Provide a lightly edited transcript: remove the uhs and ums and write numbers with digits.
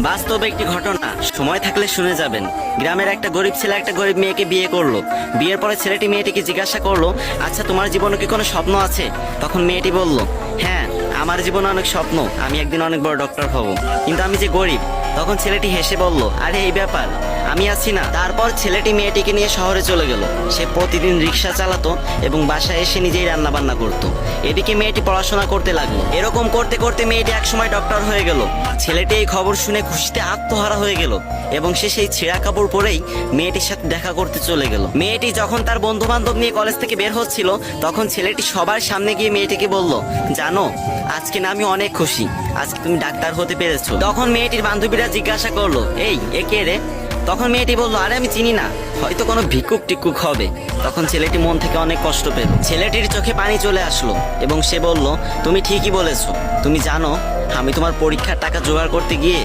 বাস্তব একটি ঘটনা, সময় থাকলে শুনে যাবেন। গ্রামের একটা গরিব ছেলে একটা গরিব মেয়েকে বিয়ে করলো। বিয়ের পরে ছেলেটি মেয়েটিকে জিজ্ঞাসা করলো, আচ্ছা তোমার জীবনে কি কোনো স্বপ্ন আছে? তখন মেয়েটি বলল, হ্যাঁ আমার জীবনে অনেক স্বপ্ন, আমি একদিন অনেক বড় ডক্টর হব, কিন্তু আমি যে গরিব। তখন ছেলেটি হেসে বলল, আরে এই ব্যাপার, আমি আছি না। তারপর ছেলেটি মেয়েটিকে নিয়ে শহরে চলে গেল। সে প্রতিদিন রিক্সা চালাতো এবং বাসায় এসে নিজেই রান্না বান্না করতো। এদিকে মেয়েটি পড়াশোনা করতে লাগলো। এরকম করতে করতে মেয়েটি একসময় ডক্টর হয়ে গেল। ছেলেটি এই খবর শুনে খুশিতে আত্মহারা হয়ে গেল এবং সে সেই ছেঁড়া কাপড় পরেই মেয়েটির সাথে দেখা করতে চলে গেল। মেয়েটি যখন তার বন্ধু বান্ধব নিয়ে কলেজ থেকে বের হচ্ছিল, তখন ছেলেটি সবার সামনে গিয়ে মেয়েটিকে বলল, জানো আজকে না আমি অনেক খুশি, আজকে তুমি ডাক্তার হতে পেরেছো। তখন মেয়েটির বান্ধবীরা জিজ্ঞাসা করলো, এই এ কে রে? তখন মেয়েটি বলল, আরে আমি চিনি না, হয়তো কোনো ভিক্ষুক টিক্ষুক হবে। তখন ছেলেটি মন থেকে অনেক কষ্ট পেল। ছেলেটির চোখে পানি চলে আসলো এবং সে বলল, তুমি ঠিকই বলেছো। তুমি জানো আমি তোমার পরীক্ষার টাকা জোগাড় করতে গিয়ে